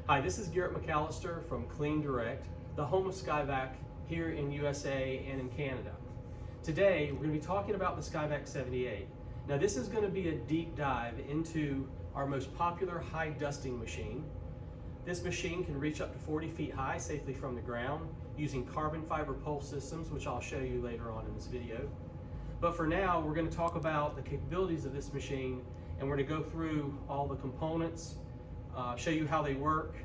Hi, this is Garrett McAllister from Clean Direct, the home of SkyVac here in USA and in Canada. Today, we're going to be talking about the SkyVac 78. Now, this is going to be a deep dive into our most popular high dusting machine. This machine can reach up to 40 feet high safely from the ground using carbon fiber pole systems, which I'll show you later on in this video. But for now, we're going to talk about the capabilities of this machine, and we're going to go through all the components, show you how they work,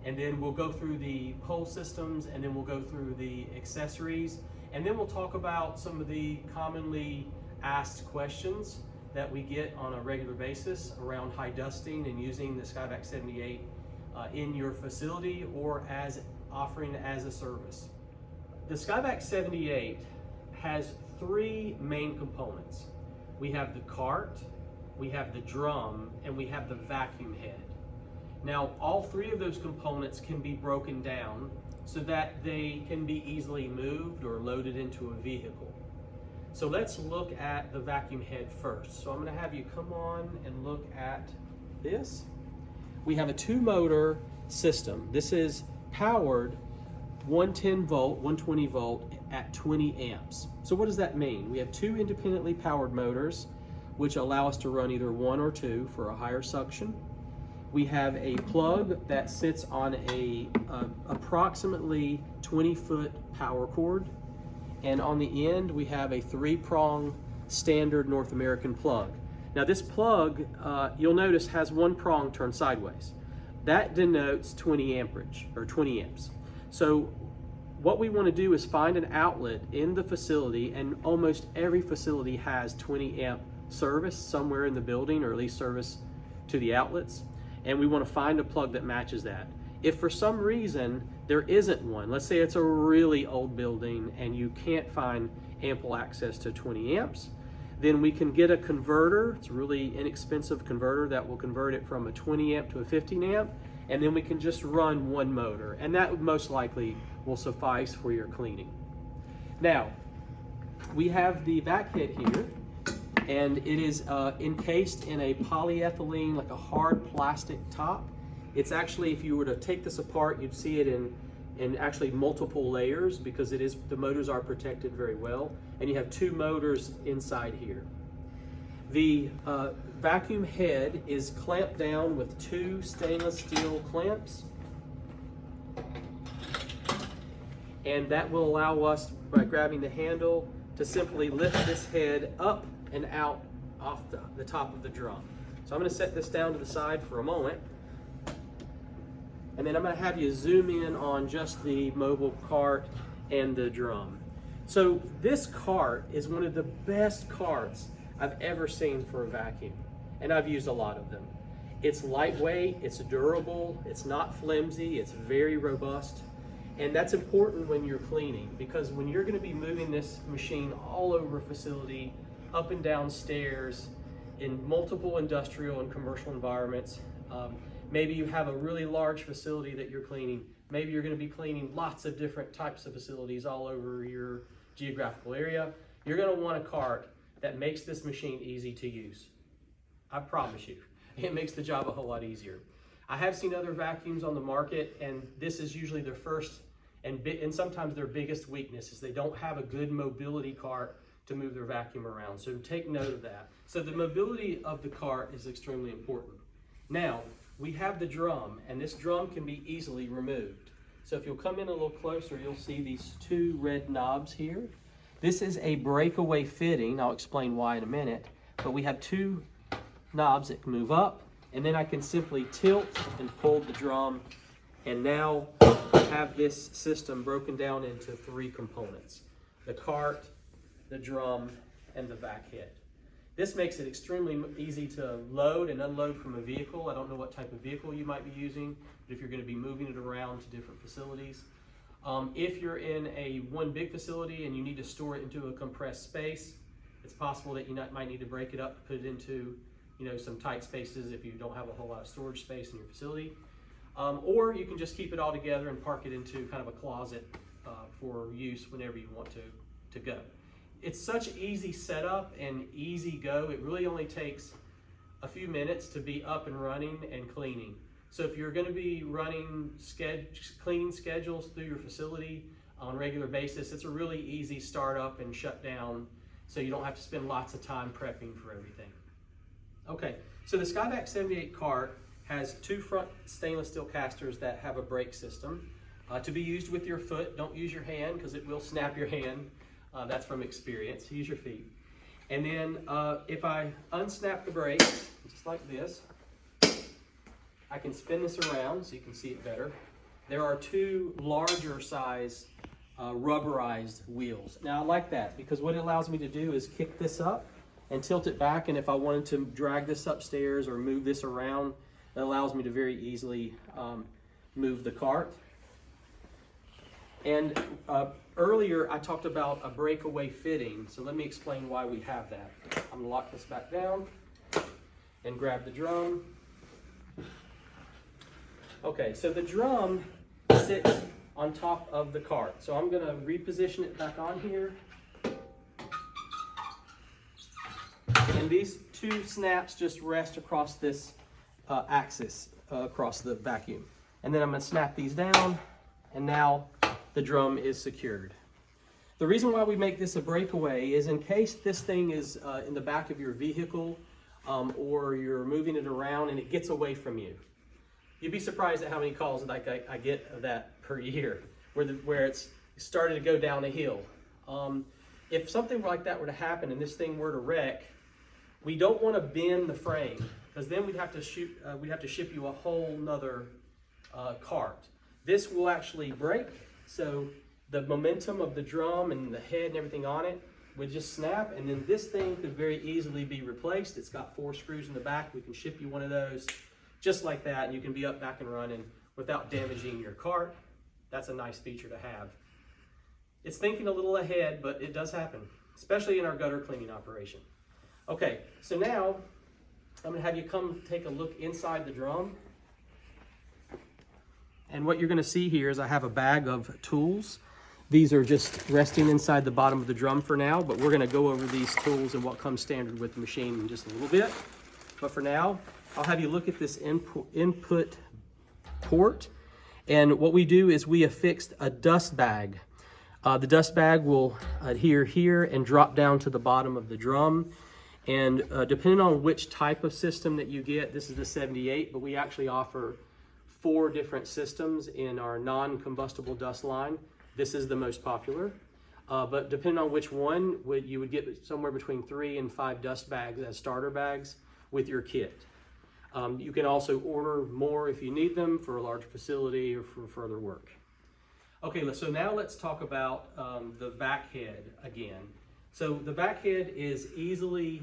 and then we'll go through the pole systems, and then we'll go through the accessories, and then we'll talk about some of the commonly asked questions that we get on a regular basis around high dusting and using the SkyVac 78 in your facility or as offering as a service. The SkyVac 78 has three main components. We have the cart, we have the drum, and we have the vacuum head. Now, all three of those components can be broken down so that they can be easily moved or loaded into a vehicle. So let's look at the vacuum head first. So I'm going to have you come on and look at this. We have a 2-motor system. This is powered 110 volt, 120 volt at 20 amps. So what does that mean? We have 2 independently powered motors, which allow us to run either 1 or 2 for a higher suction. We have a plug that sits on a approximately 20-foot power cord. And on the end, we have a 3-prong standard North American plug. Now this plug, you'll notice, has 1 prong turned sideways. That denotes 20 amperage, or 20 amps. So what we want to do is find an outlet in the facility, and almost every facility has 20 amp service somewhere in the building, or at least service to the outlets. And we want to find a plug that matches that. If for some reason there isn't one, let's say it's a really old building and you can't find ample access to 20 amps, then we can get a converter. It's a really inexpensive converter that will convert it from a 20 amp to a 15 amp, and then we can just run 1 motor, and that most likely will suffice for your cleaning. Now, we have the vac head here, and it is encased in a polyethylene, like a hard plastic top. It's actually, if you were to take this apart, you'd see it in actually multiple layers, because the motors are protected very well, and you have 2 motors inside here. The vacuum head is clamped down with 2 stainless steel clamps, and that will allow us, by grabbing the handle, to simply lift this head up and out off the top of the drum. So I'm going to set this down to the side for a moment, and then I'm going to have you zoom in on just the mobile cart and the drum. So this cart is one of the best carts I've ever seen for a vacuum, and I've used a lot of them. It's lightweight, it's durable, it's not flimsy, it's very robust, and that's important when you're cleaning, because when you're going to be moving this machine all over a facility, up and down stairs, in multiple industrial and commercial environments, maybe you have a really large facility that you're cleaning. Maybe you're going to be cleaning lots of different types of facilities all over your geographical area. You're going to want a cart that makes this machine easy to use. I promise you, it makes the job a whole lot easier. I have seen other vacuums on the market, and this is usually their first and sometimes their biggest weakness, is they don't have a good mobility cart to move their vacuum around. So take note of that. So the mobility of the cart is extremely important. Now, we have the drum, and this drum can be easily removed. So if you'll come in a little closer, you'll see these 2 red knobs here. This is a breakaway fitting. I'll explain why in a minute. But we have 2 knobs that can move up, and then I can simply tilt and pull the drum, and now I have this system broken down into 3 components: the cart, the drum, and the vac head. This makes it extremely easy to load and unload from a vehicle. I don't know what type of vehicle you might be using, but if you're going to be moving it around to different facilities. If you're in one big facility and you need to store it into a compressed space, it's possible that you might need to break it up, put it into some tight spaces if you don't have a whole lot of storage space in your facility. Or you can just keep it all together and park it into kind of a closet for use whenever you want to go. It's such easy setup and easy go. It really only takes a few minutes to be up and running and cleaning. So if you're going to be running cleaning schedules through your facility on a regular basis, it's a really easy startup and shut down, so you don't have to spend lots of time prepping for everything. Okay, so the SkyVac 78 cart has 2 front stainless steel casters that have a brake system. To be used with your foot. Don't use your hand because it will snap your hand. That's from experience. Use your feet. And then if I unsnap the brakes, just like this, I can spin this around so you can see it better. There are 2 larger size rubberized wheels. Now I like that because what it allows me to do is kick this up and tilt it back, and if I wanted to drag this upstairs or move this around, it allows me to very easily move the cart. And earlier I talked about a breakaway fitting, so let me explain why we have that. I'm gonna lock this back down and grab the drum. Okay, so the drum sits on top of the cart. So I'm gonna reposition it back on here. And these 2 snaps just rest across this axis, across the vacuum. And then I'm gonna snap these down, and now the drum is secured. The reason why we make this a breakaway is in case this thing is in the back of your vehicle or you're moving it around and it gets away from you. You'd be surprised at how many calls like I get of that per year, where it's started to go down a hill. If something like that were to happen and this thing were to wreck, we don't want to bend the frame because then we'd have to ship you a whole nother cart. This will actually break. So the momentum of the drum and the head and everything on it would just snap, and then this thing could very easily be replaced. It's got 4 screws in the back. We can ship you one of those just like that, and you can be up, back, and running without damaging your cart. That's a nice feature to have. It's thinking a little ahead, but it does happen, especially in our gutter cleaning operation. Okay, so now I'm gonna have you come take a look inside the drum. And what you're going to see here is I have a bag of tools. These are just resting inside the bottom of the drum for now, but we're going to go over these tools and what comes standard with the machine in just a little bit. But for now, I'll have you look at this input port. And what we do is we affixed a dust bag. The dust bag will adhere here and drop down to the bottom of the drum. And depending on which type of system that you get, this is the 78, but we actually offer 4 different systems in our non-combustible dust line. This is the most popular, but depending on which one, you would get somewhere between 3 and 5 dust bags as starter bags with your kit. You can also order more if you need them for a larger facility or for further work. Okay, so now let's talk about the Vac Head again. So the Vac Head is easily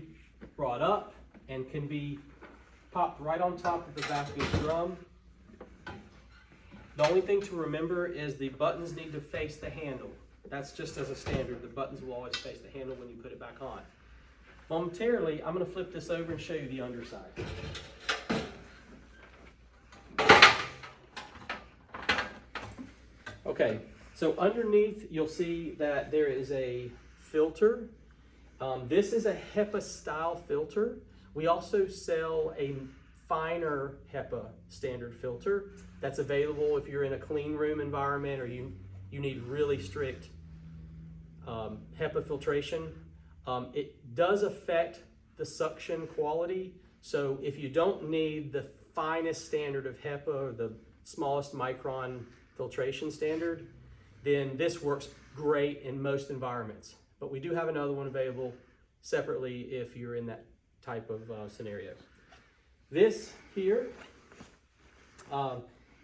brought up and can be popped right on top of the vacuum drum. The only thing to remember is the buttons need to face the handle. That's just as a standard. The buttons will always face the handle when you put it back on. Momentarily, I'm going to flip this over and show you the underside. Okay, so underneath you'll see that there is a filter. This is a HEPA style filter. We also sell a finer HEPA standard filter that's available if you're in a clean room environment or you need really strict HEPA filtration. It does affect the suction quality, so if you don't need the finest standard of HEPA or the smallest micron filtration standard, then this works great in most environments. But we do have another one available separately if you're in that type of scenario. This here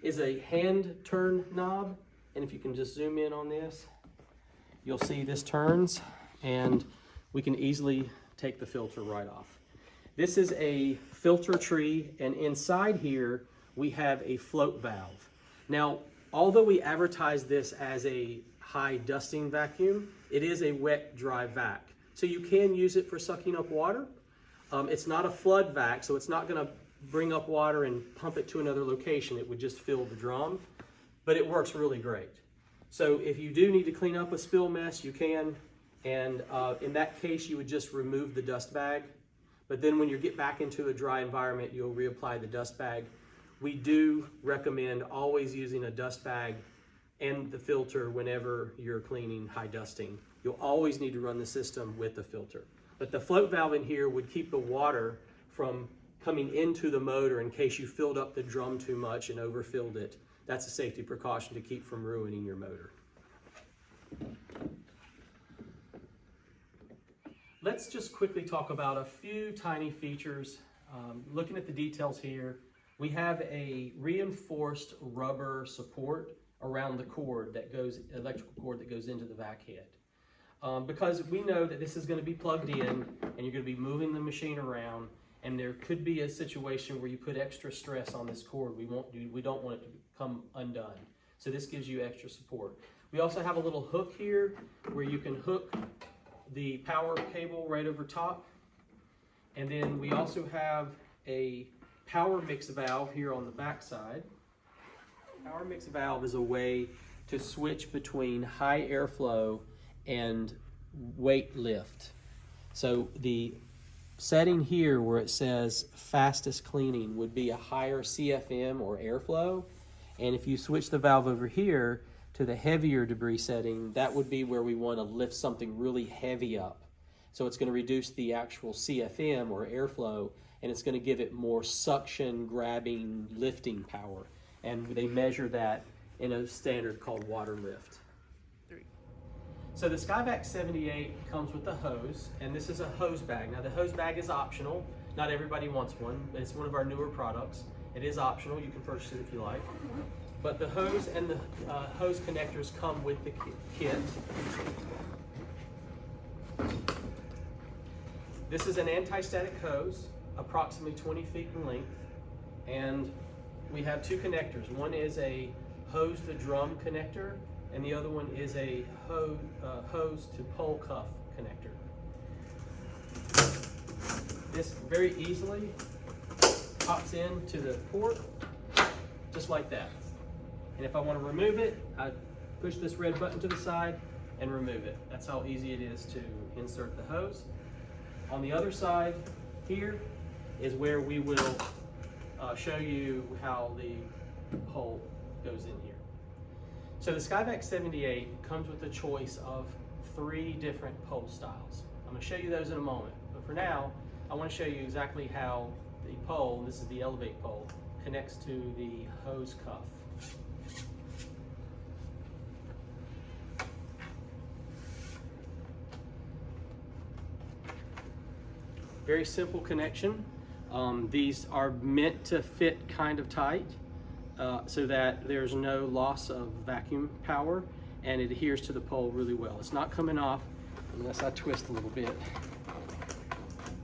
is a hand turn knob, and if you can just zoom in on this, you'll see this turns and we can easily take the filter right off. This is a filter tree, and inside here we have a float valve. Now, although we advertise this as a high dusting vacuum, it is a wet dry vac. So you can use it for sucking up water. It's not a flood vac, so it's not gonna bring up water and pump it to another location. It would just fill the drum, but it works really great. So if you do need to clean up a spill mess, you can. And in that case, you would just remove the dust bag. But then when you get back into a dry environment, you'll reapply the dust bag we do recommend always using a dust bag and the filter whenever you're cleaning high dusting. You'll always need to run the system with the filter. But the float valve in here would keep the water from coming into the motor in case you filled up the drum too much and overfilled it. That's a safety precaution to keep from ruining your motor. Let's just quickly talk about a few tiny features. Looking at the details here, we have a reinforced rubber support around the cord that goes, electrical cord that goes into the vac head. Because we know that this is going to be plugged in and you're going to be moving the machine around, and there could be a situation where you put extra stress on this cord. We don't want it to come undone. So this gives you extra support. We also have a little hook here where you can hook the power cable right over top. And then we also have a Powermix valve here on the back side. Powermix valve is a way to switch between high airflow and weight lift. So the setting here where it says fastest cleaning would be a higher CFM or airflow. And if you switch the valve over here to the heavier debris setting, that would be where we want to lift something really heavy up. So it's going to reduce the actual CFM or airflow, and it's going to give it more suction, grabbing, lifting power. And they measure that in a standard called water lift. So the SkyVac 78 comes with a hose, and this is a hose bag. Now the hose bag is optional. Not everybody wants one, but it's one of our newer products. It is optional. You can purchase it if you like. But the hose and the hose connectors come with the kit. This is an anti-static hose, approximately 20 feet in length, and we have two connectors. One is a hose to drum connector, and the other one is a hose to pole cuff connector. This very easily pops into the port, just like that. And if I want to remove it, I push this red button to the side and remove it. That's how easy it is to insert the hose. On the other side here is where we will show you how the pole goes in here. So the SkyVac 78 comes with a choice of 3 different pole styles. I'm going to show you those in a moment, but for now I want to show you exactly how the pole, this is the elevate pole, connects to the hose cuff. Very simple connection. These are meant to fit kind of tight so that there's no loss of vacuum power, and it adheres to the pole really well. It's not coming off unless I twist a little bit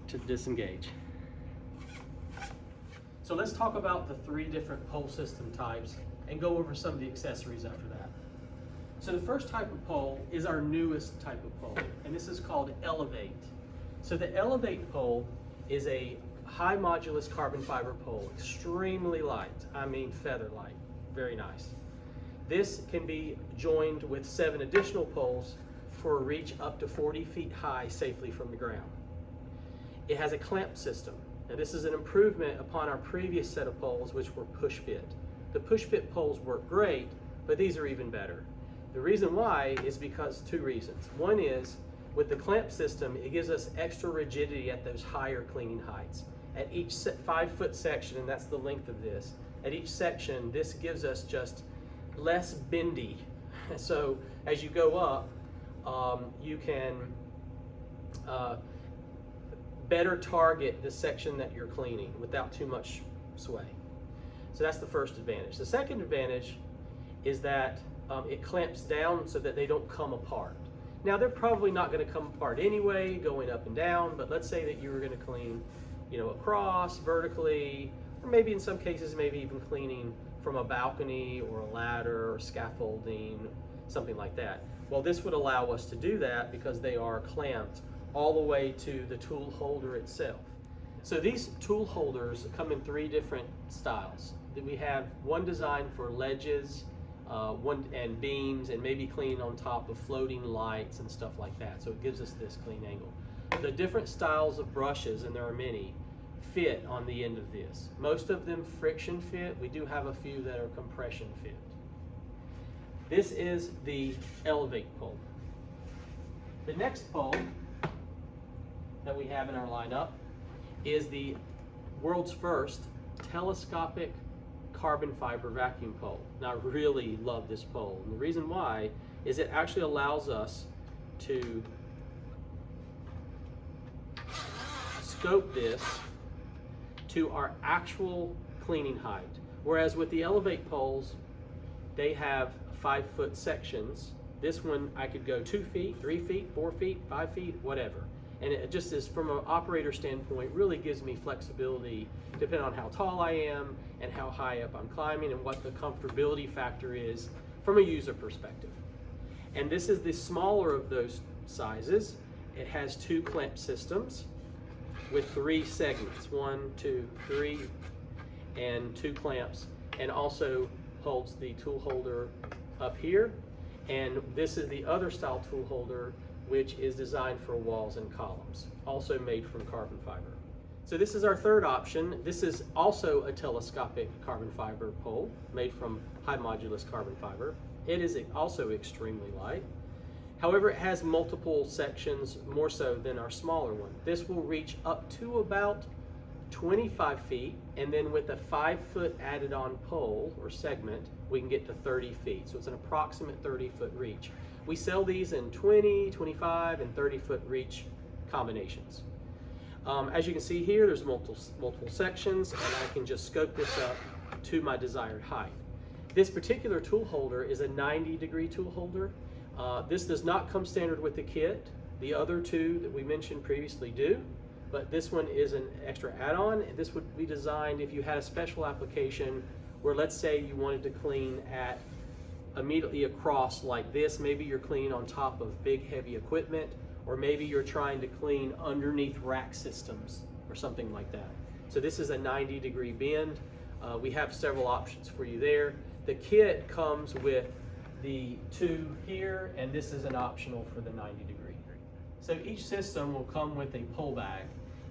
to disengage. So let's talk about the 3 different pole system types and go over some of the accessories after that. So the first type of pole is our newest type of pole, and this is called Elevate. So the Elevate pole is a high modulus carbon fiber pole, extremely light, I mean feather light, very nice. This can be joined with 7 additional poles for a reach up to 40 feet high safely from the ground. It has a clamp system. Now this is an improvement upon our previous set of poles, which were push fit. The push fit poles work great, but these are even better. The reason why is because 2 reasons. One is, with the clamp system, it gives us extra rigidity at those higher cleaning heights. At each 5-foot section, and that's the length of this, at each section, this gives us just less bendy. So as you go up, you can better target the section that you're cleaning without too much sway. So that's the first advantage. The second advantage is that it clamps down so that they don't come apart. Now they're probably not going to come apart anyway, going up and down, but let's say that you were going to clean, across, vertically, or maybe in some cases, maybe even cleaning from a balcony or a ladder or scaffolding, something like that. Well, this would allow us to do that because they are clamped all the way to the tool holder itself. So these tool holders come in 3 different styles. We have one designed for ledges, and beams, and maybe cleaning on top of floating lights and stuff like that. So it gives us this clean angle. The different styles of brushes, and there are many, fit on the end of this. Most of them friction fit. We do have a few that are compression fit. This is the Elevate pole. The next pole that we have in our lineup is the world's first telescopic carbon fiber vacuum pole. Now I really love this pole, and the reason why is it actually allows us to scope this to our actual cleaning height. Whereas with the Elevate poles, they have 5-foot sections. This one I could go 2 feet, 3 feet, 4 feet, 5 feet, whatever. And it just is, from an operator standpoint, really gives me flexibility depending on how tall I am and how high up I'm climbing and what the comfortability factor is from a user perspective. And this is the smaller of those sizes. It has 2 clamp systems with 3 segments, 1, 2, 3, and 2 clamps, and also holds the tool holder up here. And this is the other style tool holder, which is designed for walls and columns, also made from carbon fiber. So this is our third option. This is also a telescopic carbon fiber pole made from high modulus carbon fiber. It is also extremely light. However, it has multiple sections, more so than our smaller one. This will reach up to about 25 feet, and then with a 5-foot added on pole or segment, we can get to 30 feet. So it's an approximate 30-foot reach. We sell these in 20, 25, and 30-foot reach combinations. As you can see here, there's multiple sections, and I can just scope this up to my desired height. This particular tool holder is a 90-degree tool holder. This does not come standard with the kit. The other two that we mentioned previously do, but this one is an extra add-on. This would be designed if you had a special application where, let's say, you wanted to clean at immediately across like this. Maybe you're cleaning on top of big heavy equipment, or maybe you're trying to clean underneath rack systems or something like that. So this is a 90-degree bend. We have several options for you there. The kit comes with the 2 here, and this is an optional for the 90-degree. So each system will come with a pole bag.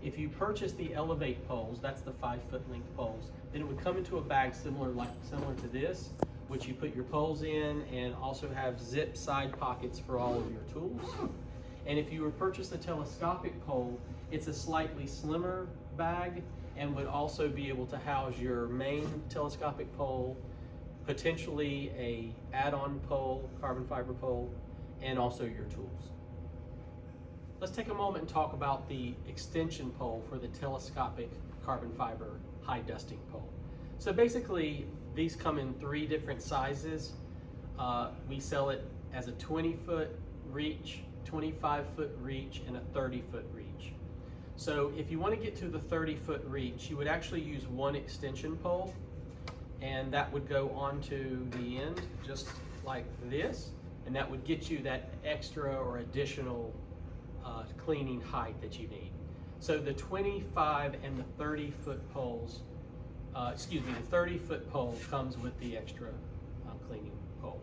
If you purchase the Elevate poles, that's the 5-foot length poles, then it would come into a bag similar to this, which you put your poles in, and also have zip side pockets for all of your tools. And if you were purchase the telescopic pole, it's a slightly slimmer bag and would also be able to house your main telescopic pole, potentially a add-on pole, carbon fiber pole, and also your tools. Let's take a moment and talk about the extension pole for the telescopic carbon fiber high dusting pole. So basically, these come in 3 different sizes. We sell it as a 20-foot reach, 25-foot reach, and a 30-foot reach. So if you want to get to the 30-foot reach, you would actually use 1 extension pole, and that would go onto the end just like this, and that would get you that extra or additional cleaning height that you need. So the 25 and the 30-foot poles, the 30-foot pole comes with the extra cleaning pole.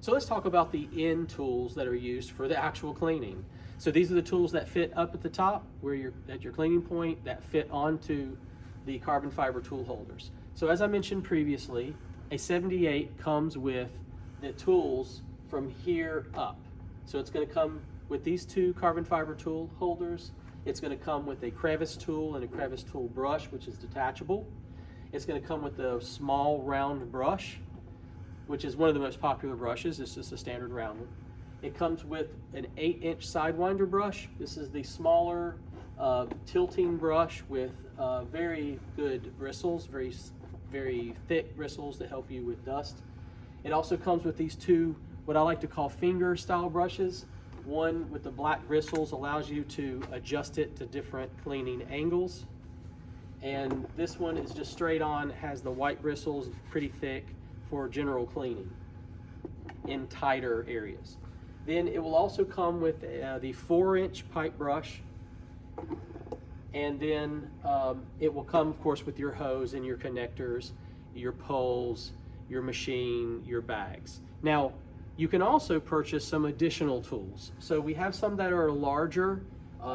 So let's talk about the end tools that are used for the actual cleaning. So these are the tools that fit up at the top, where you're at your cleaning point, that fit onto the carbon fiber tool holders. So as I mentioned previously, a 78 comes with the tools from here up. So it's going to come with these 2 carbon fiber tool holders. It's going to come with a crevice tool and a crevice tool brush, which is detachable. It's going to come with a small round brush, which is one of the most popular brushes. It's just a standard round one. It comes with an 8-inch Sidewinder brush. This is the smaller tilting brush with very good bristles, very thick bristles that help you with dust. It also comes with these 2, what I like to call finger style brushes. One with the black bristles allows you to adjust it to different cleaning angles. And this one is just straight on, has the white bristles, pretty thick, for general cleaning in tighter areas. Then it will also come with the 4-inch pipe brush, and then it will come, of course, with your hose and your connectors, your poles, your machine, your bags. Now, you can also purchase some additional tools. So we have some that are larger,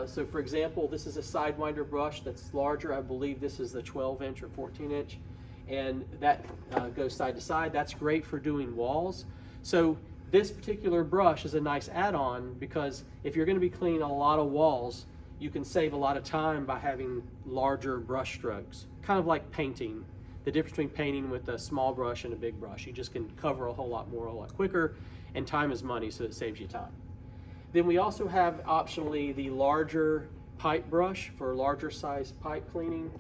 So for example, this is a Sidewinder brush that's larger. I believe this is the 12-inch or 14-inch, and that goes side to side. That's great for doing walls. So this particular brush is a nice add-on because if you're going to be cleaning a lot of walls, you can save a lot of time by having larger brush strokes, kind of like painting. The difference between painting with a small brush and a big brush, you just can cover a whole lot more, a lot quicker, and time is money, so it saves you time. Then we also have optionally the larger pipe brush for larger size pipe cleaning.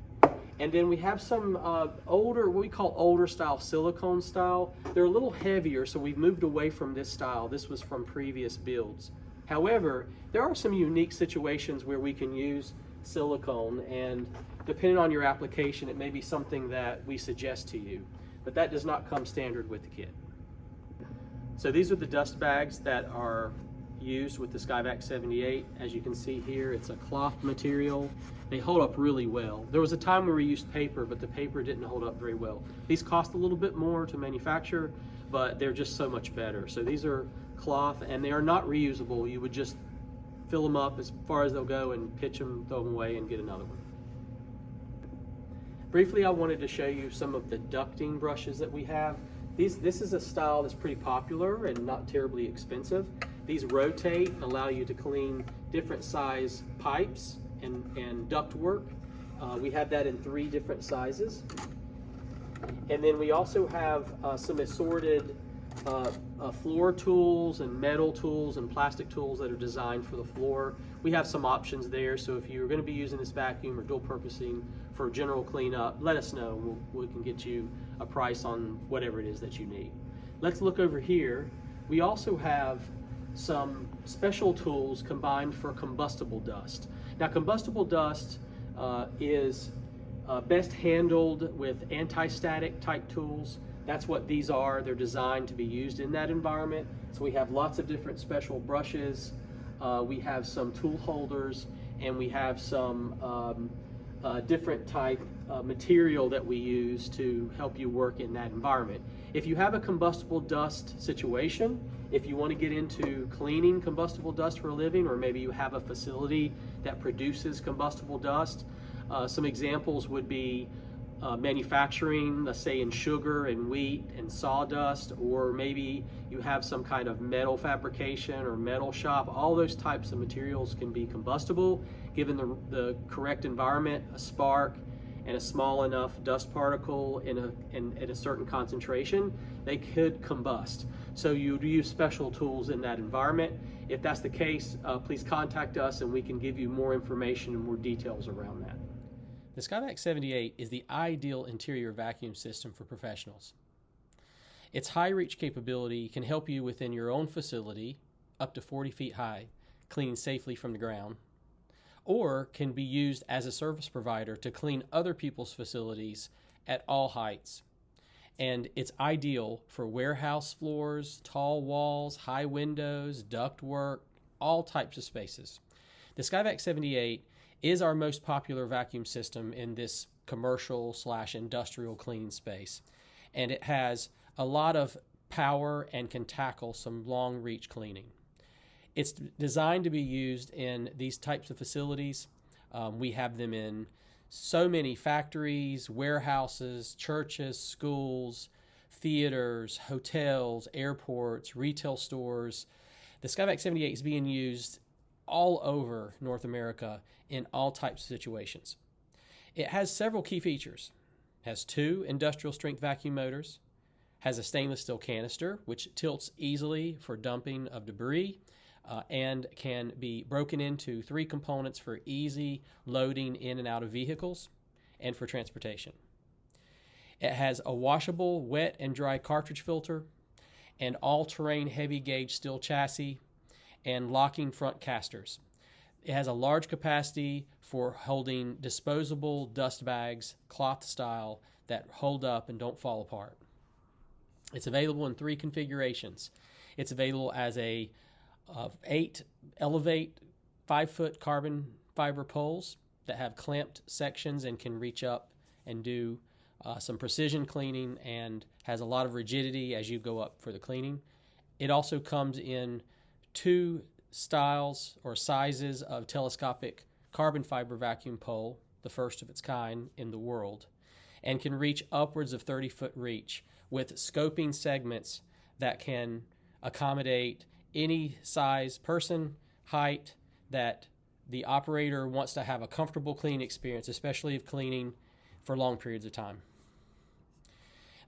And then we have some older, what we call older style, silicone style. They're a little heavier, so we've moved away from this style. This was from previous builds. However, there are some unique situations where we can use silicone, and depending on your application, it may be something that we suggest to you, but that does not come standard with the kit. So these are the dust bags that are used with the SkyVac 78. As you can see here, it's a cloth material. They hold up really well. There was a time where we used paper, but the paper didn't hold up very well. These cost a little bit more to manufacture, but they're just so much better. So these are cloth, and they are not reusable. You would just fill them up as far as they'll go and pitch them, throw them away, and get another one. Briefly, I wanted to show you some of the ducting brushes that we have. This is a style that's pretty popular and not terribly expensive. These rotate, allow you to clean different size pipes and duct work. We have that in 3 different sizes. And then we also have some assorted floor tools and metal tools and plastic tools that are designed for the floor. We have some options there, so if you're going to be using this vacuum or dual purposing for general cleanup, let us know. We can get you a price on whatever it is that you need. Let's look over here. We also have some special tools combined for combustible dust. Now, combustible dust is best handled with anti-static type tools. That's what these are. They're designed to be used in that environment. So we have lots of different special brushes. We have some tool holders, and we have some different type material that we use to help you work in that environment. If you have a combustible dust situation, if you want to get into cleaning combustible dust for a living, or maybe you have a facility that produces combustible dust, some examples would be manufacturing, let's say in sugar and wheat and sawdust, or maybe you have some kind of metal fabrication or metal shop. All those types of materials can be combustible given the correct environment, a spark, and a small enough dust particle at a certain concentration, they could combust. So you'd use special tools in that environment. If that's the case, please contact us and we can give you more information and more details around that. The SkyVac 78 is the ideal interior vacuum system for professionals. Its high reach capability can help you within your own facility, up to 40 feet high, cleaning safely from the ground, or can be used as a service provider to clean other people's facilities at all heights. And it's ideal for warehouse floors, tall walls, high windows, ductwork, all types of spaces. The SkyVac 78 is our most popular vacuum system in this commercial/industrial cleaning space. And it has a lot of power and can tackle some long reach cleaning. It's designed to be used in these types of facilities. We have them in so many factories, warehouses, churches, schools, theaters, hotels, airports, retail stores. The SkyVac 78 is being used all over North America in all types of situations. It has several key features. It has 2 industrial strength vacuum motors, has a stainless steel canister which tilts easily for dumping of debris, and can be broken into 3 components for easy loading in and out of vehicles and for transportation. It has a washable wet and dry cartridge filter, and all-terrain heavy gauge steel chassis, and locking front casters. It has a large capacity for holding disposable dust bags, cloth style, that hold up and don't fall apart. It's available in 3 configurations. It's available as a 8 elevate 5-foot carbon fiber poles that have clamped sections and can reach up and do some precision cleaning and has a lot of rigidity as you go up for the cleaning. It also comes in 2 styles or sizes of telescopic carbon fiber vacuum pole, the first of its kind in the world, and can reach upwards of 30-foot reach with scoping segments that can accommodate any size person, height that the operator wants to have a comfortable cleaning experience, especially if cleaning for long periods of time.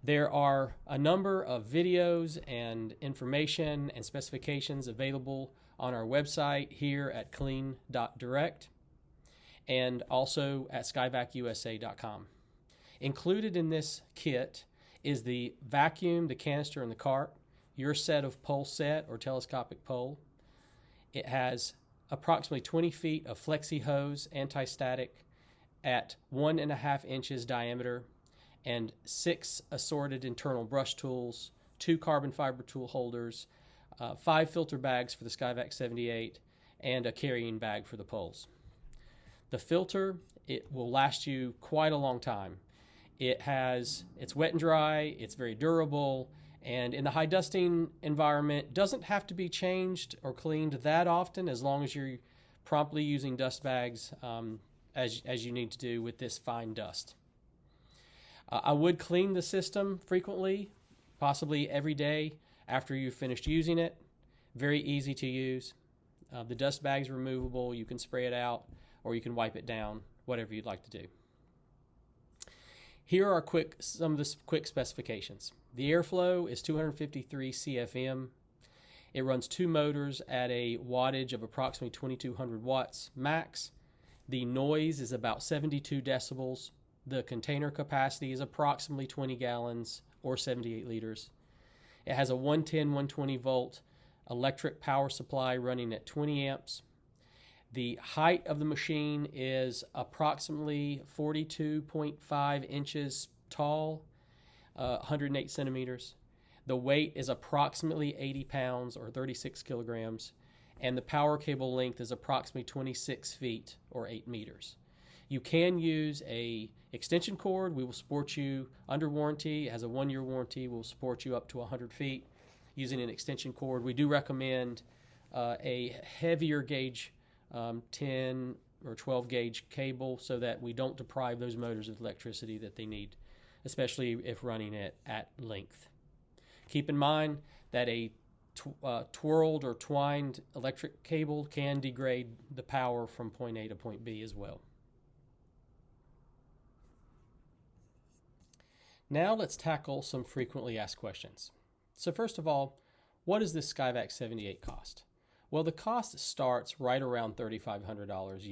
There are a number of videos and information and specifications available on our website here at clean.direct and also at skyvacusa.com. Included in this kit is the vacuum, the canister, and the cart, your set of pole set or telescopic pole. It has approximately 20 feet of flexi hose, anti-static, at 1.5 inches diameter, and 6 assorted internal brush tools, 2 carbon fiber tool holders, 5 filter bags for the SkyVac 78, and a carrying bag for the poles. The filter, it will last you quite a long time. It's wet and dry, it's very durable, and in the high dusting environment, doesn't have to be changed or cleaned that often as long as you're promptly using dust bags as you need to do with this fine dust. I would clean the system frequently, possibly every day after you've finished using it. Very easy to use. The dust bag's removable. You can spray it out or you can wipe it down, whatever you'd like to do. Here are some of the quick specifications. The airflow is 253 CFM. It runs 2 motors at a wattage of approximately 2200 watts max. The noise is about 72 decibels. The container capacity is approximately 20 gallons or 78 liters. It has a 110, 120 volt electric power supply running at 20 amps. The height of the machine is approximately 42.5 inches tall, 108 centimeters. The weight is approximately 80 pounds or 36 kilograms, and the power cable length is approximately 26 feet or 8 meters. You can use a extension cord. We will support you under warranty. It has a 1-year warranty. We'll support you up to 100 feet using an extension cord. We do recommend a heavier gauge 10 or 12 gauge cable so that we don't deprive those motors of electricity that they need, especially if running it at length. Keep in mind that a twirled or twined electric cable can degrade the power from point A to point B as well. Now let's tackle some frequently asked questions. So first of all, what does this SkyVac 78 cost? Well, the cost starts right around $3,500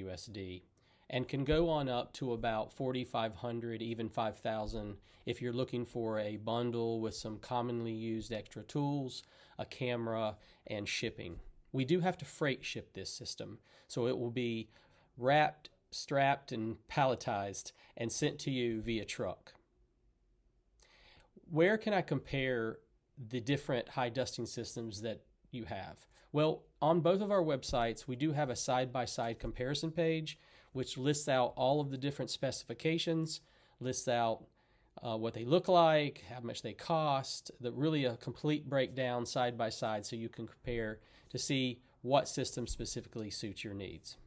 USD and can go on up to about $4,500, even $5,000 if you're looking for a bundle with some commonly used extra tools, a camera, and shipping. We do have to freight ship this system, so it will be wrapped, strapped, and palletized and sent to you via truck. Where can I compare the different high dusting systems that you have? Well, on both of our websites, we do have a side-by-side comparison page, which lists out all of the different specifications, lists out what they look like, how much they cost, really a complete breakdown side-by-side so you can compare to see what system specifically suits your needs.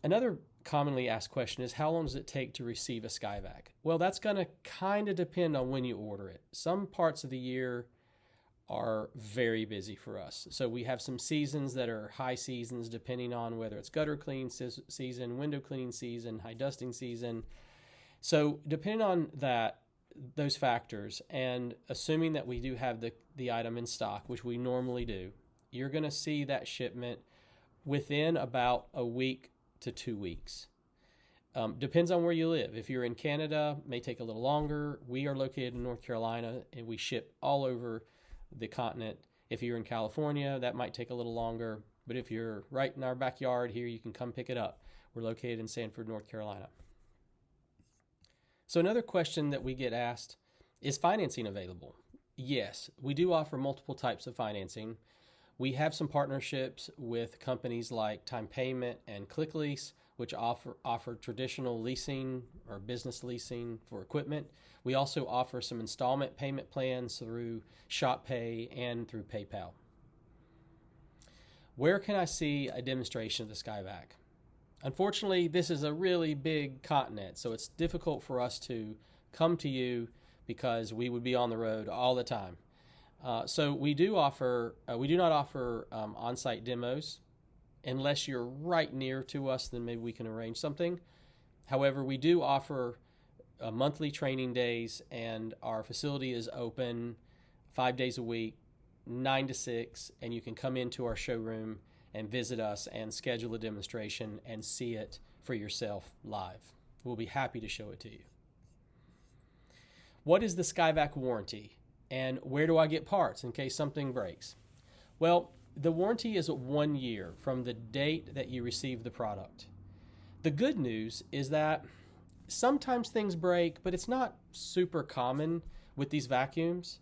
Another commonly asked question is, how long does it take to receive a SkyVac? Well, that's going to kind of depend on when you order it. Some parts of the year are very busy for us. So we have some seasons that are high seasons depending on whether it's gutter cleaning season, window cleaning season, high dusting season. So depending on those factors, and assuming that we do have the item in stock, which we normally do, you're going to see that shipment within about a week to 2 weeks. Depends on where you live. If you're in Canada, it may take a little longer. We are located in North Carolina, and we ship all over the continent. If you're in California, that might take a little longer. But if you're right in our backyard here, you can come pick it up. We're located in Sanford, North Carolina. So another question that we get asked, is financing available? Yes, we do offer multiple types of financing. We have some partnerships with companies like Time Payment and ClickLease, which offer traditional leasing or business leasing for equipment. We also offer some installment payment plans through ShopPay and through PayPal. Where can I see a demonstration of the SkyVac? Unfortunately, this is a really big continent, so it's difficult for us to come to you because we would be on the road all the time. So we do not offer on-site demos unless you're right near to us. Then maybe we can arrange something. However, we do offer monthly training days, and our facility is open 5 days a week, 9 to 6, and you can come into our showroom and visit us and schedule a demonstration and see it for yourself live. We'll be happy to show it to you. What is the SkyVac warranty, and where do I get parts in case something breaks? Well, the warranty is 1 year from the date that you receive the product. The good news is that sometimes things break, but it's not super common with these vacuums.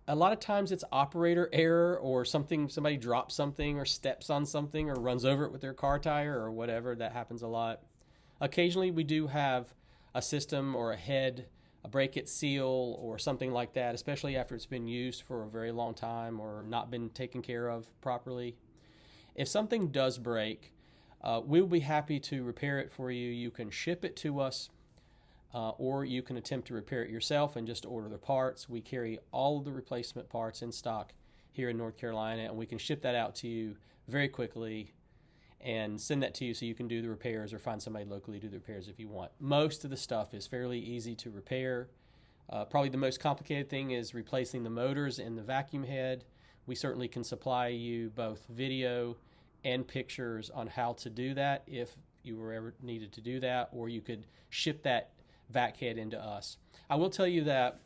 A lot of times it's operator error or somebody drops something or steps on something or runs over it with their car tire or whatever. That happens a lot. Occasionally we do have a system or a head, a break-it seal or something like that, especially after it's been used for a very long time or not been taken care of properly. If something does break, we'll be happy to repair it for you. You can ship it to us, or you can attempt to repair it yourself and just order the parts. We carry all of the replacement parts in stock here in North Carolina, and we can ship that out to you very quickly and send that to you so you can do the repairs or find somebody locally to do the repairs if you want. Most of the stuff is fairly easy to repair. Probably the most complicated thing is replacing the motors in the vacuum head. We certainly can supply you both video and pictures on how to do that if you were ever needed to do that, or you could ship that Vac Head into us. I will tell you that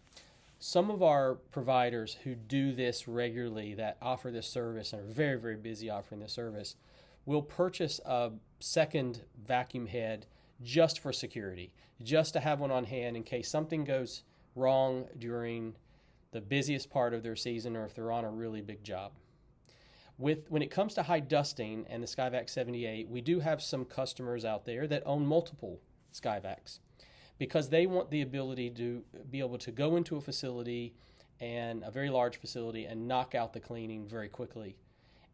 some of our providers who do this regularly, that offer this service and are very, very busy offering this service, will purchase a second vacuum head just for security, just to have one on hand in case something goes wrong during the busiest part of their season or if they're on a really big job. When it comes to high dusting and the SkyVac 78, we do have some customers out there that own multiple SkyVacs because they want the ability to be able to go into a facility, and a very large facility, and knock out the cleaning very quickly.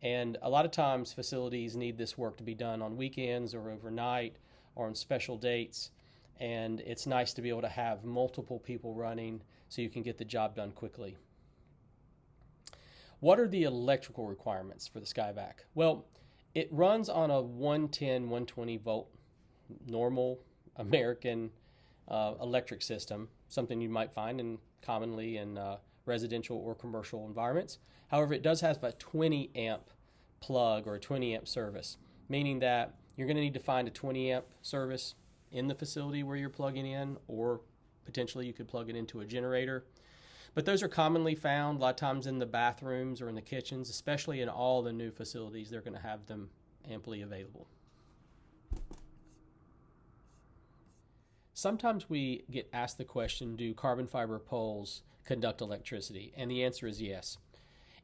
And a lot of times facilities need this work to be done on weekends or overnight or on special dates, and it's nice to be able to have multiple people running so you can get the job done quickly. What are the electrical requirements for the SkyVac? Well, it runs on a 110, 120 volt normal American electric system, something you might find commonly in residential or commercial environments. However, it does have a 20 amp plug or a 20 amp service, meaning that you're going to need to find a 20 amp service in the facility where you're plugging in, or potentially you could plug it into a generator. But those are commonly found a lot of times in the bathrooms or in the kitchens, especially in all the new facilities. They're going to have them amply available. Sometimes we get asked the question, do carbon fiber poles conduct electricity? And the answer is yes.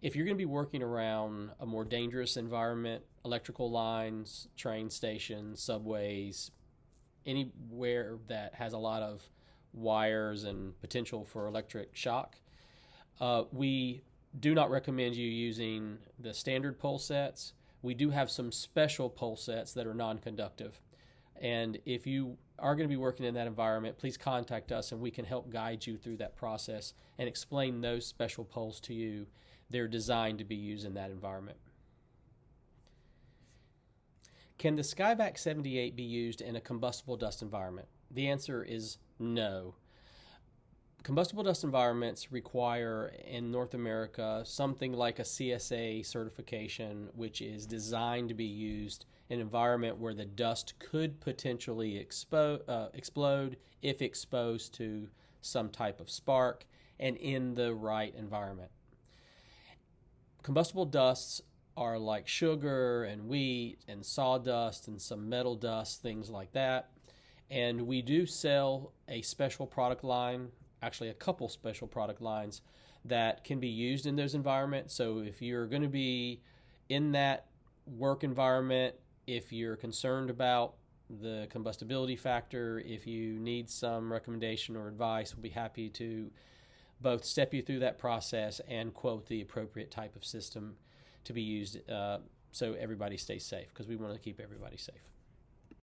If you're going to be working around a more dangerous environment, electrical lines, train stations, subways, anywhere that has a lot of wires and potential for electric shock, we do not recommend you using the standard pole sets. We do have some special pole sets that are non-conductive. And if you are going to be working in that environment, please contact us and we can help guide you through that process and explain those special poles to you. They're designed to be used in that environment. Can the SkyVac 78 be used in a combustible dust environment? The answer is no. Combustible dust environments require, in North America, something like a CSA certification, which is designed to be used in an environment where the dust could potentially explode if exposed to some type of spark and in the right environment. Combustible dusts are like sugar and wheat and sawdust and some metal dust, things like that. And we do sell a special product line, actually a couple special product lines that can be used in those environments. So if you're going to be in that work environment, if you're concerned about the combustibility factor, if you need some recommendation or advice, we'll be happy to both step you through that process and quote the appropriate type of system to be used so everybody stays safe, because we want to keep everybody safe.